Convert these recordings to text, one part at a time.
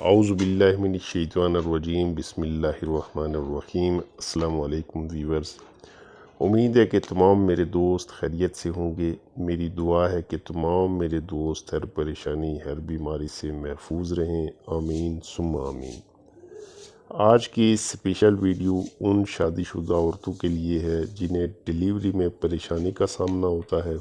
اعوذ باللہ من الشیطان الرجیم بسم اللہ الرحمن الرحیم۔ السلام علیکم ویورز، امید ہے کہ تمام میرے دوست خیریت سے ہوں گے۔ میری دعا ہے کہ تمام میرے دوست ہر پریشانی ہر بیماری سے محفوظ رہیں، آمین ثم آمین۔ آج کی اسپیشل ویڈیو ان شادی شدہ عورتوں کے لیے ہے جنہیں ڈیلیوری میں پریشانی کا سامنا ہوتا ہے۔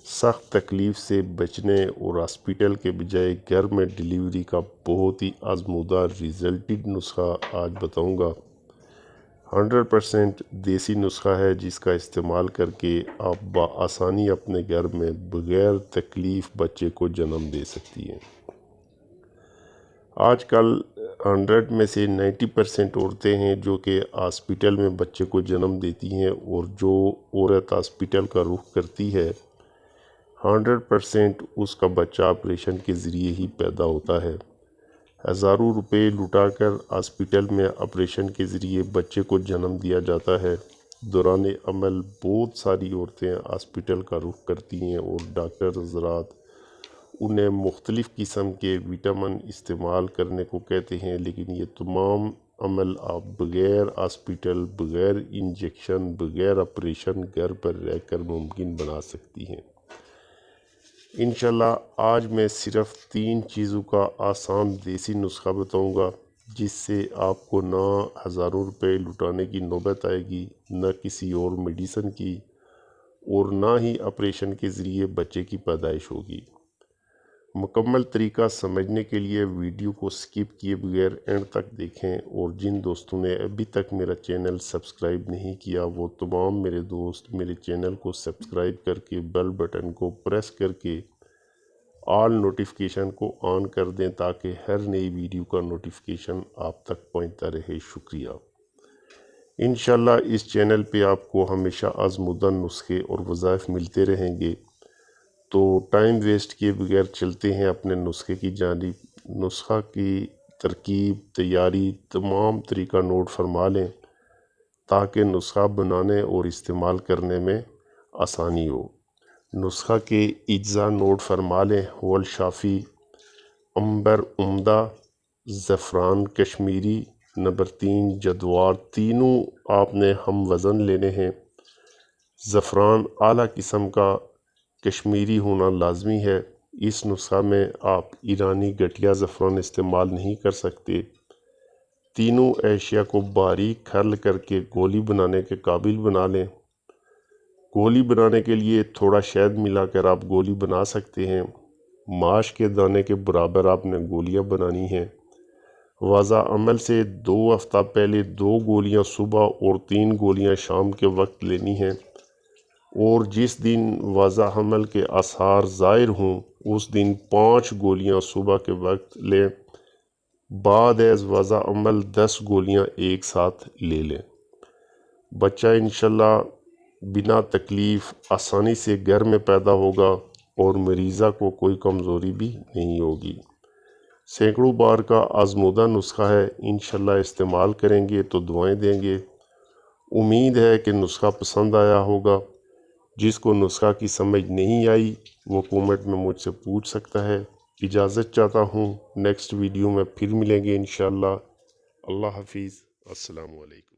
سخت تکلیف سے بچنے اور ہاسپٹل کے بجائے گھر میں ڈیلیوری کا بہت ہی آزمودہ ریزلٹڈ نسخہ آج بتاؤں گا۔ 100% دیسی نسخہ ہے جس کا استعمال کر کے آپ بآسانی اپنے گھر میں بغیر تکلیف بچے کو جنم دے سکتی ہیں۔ آج کل 100 میں سے 90% عورتیں ہیں جو کہ ہاسپٹل میں بچے کو جنم دیتی ہیں، اور جو عورت ہاسپٹل کا رخ کرتی ہے 100% اس کا بچہ آپریشن کے ذریعے ہی پیدا ہوتا ہے۔ ہزاروں روپے لٹا کر ہاسپٹل میں آپریشن کے ذریعے بچے کو جنم دیا جاتا ہے۔ دوران عمل بہت ساری عورتیں ہاسپٹل کا رخ کرتی ہیں اور ڈاکٹر حضرات انہیں مختلف قسم کے وٹامن استعمال کرنے کو کہتے ہیں، لیکن یہ تمام عمل آپ بغیر ہاسپٹل، بغیر انجیکشن، بغیر آپریشن گھر پر رہ کر ممکن بنا سکتی ہیں۔ انشاءاللہ آج میں صرف 3 چیزوں کا آسان دیسی نسخہ بتاؤں گا جس سے آپ کو نہ ہزاروں روپے لٹانے کی نوبت آئے گی، نہ کسی اور میڈیسن کی، اور نہ ہی آپریشن کے ذریعے بچے کی پیدائش ہوگی۔ مکمل طریقہ سمجھنے کے لیے ویڈیو کو سکپ کیے بغیر اینڈ تک دیکھیں، اور جن دوستوں نے ابھی تک میرا چینل سبسکرائب نہیں کیا وہ تمام میرے دوست میرے چینل کو سبسکرائب کر کے بیل بٹن کو پریس کر کے آل نوٹیفیکیشن کو آن کر دیں تاکہ ہر نئی ویڈیو کا نوٹیفیکیشن آپ تک پہنچتا رہے۔ شکریہ۔ انشاءاللہ اس چینل پہ آپ کو ہمیشہ آزمودہ نسخے اور وظائف ملتے رہیں گے، تو ٹائم ویسٹ کیے بغیر چلتے ہیں اپنے نسخے کی جانب۔ نسخہ کی ترکیب، تیاری، تمام طریقہ نوٹ فرما لیں تاکہ نسخہ بنانے اور استعمال کرنے میں آسانی ہو۔ نسخہ کے اجزاء نوٹ فرما لیں: ہول شافی، عنبر عمدہ، زعفران کشمیری، نمبر 3 جدوار۔ تینوں آپ نے ہم وزن لینے ہیں۔ زعفران اعلیٰ قسم کا کشمیری ہونا لازمی ہے۔ اس نسخہ میں آپ ایرانی گھٹیا زعفران استعمال نہیں کر سکتے۔ تینوں اشیاء کو باریک کھرل کر کے گولی بنانے کے قابل بنا لیں۔ گولی بنانے کے لیے تھوڑا شہد ملا کر آپ گولی بنا سکتے ہیں۔ ماش کے دانے کے برابر آپ نے گولیاں بنانی ہیں۔ واضح عمل سے 2 ہفتہ پہلے 2 گولیاں صبح اور 3 گولیاں شام کے وقت لینی ہیں، اور جس دن واضح عمل کے آثار ظاہر ہوں اس دن 5 گولیاں صبح کے وقت لیں۔ بعد از واضح عمل 10 گولیاں ایک ساتھ لے لیں۔ بچہ انشاءاللہ بنا تکلیف آسانی سے گھر میں پیدا ہوگا اور مریضہ کو کوئی کمزوری بھی نہیں ہوگی۔ سینکڑوں بار کا آزمودہ نسخہ ہے، انشاءاللہ استعمال کریں گے تو دعائیں دیں گے۔ امید ہے کہ نسخہ پسند آیا ہوگا۔ جس کو نسخہ کی سمجھ نہیں آئی وہ کومنٹ میں مجھ سے پوچھ سکتا ہے۔ اجازت چاہتا ہوں، نیکسٹ ویڈیو میں پھر ملیں گے انشاءاللہ۔ اللہ حافظ، السلام علیکم۔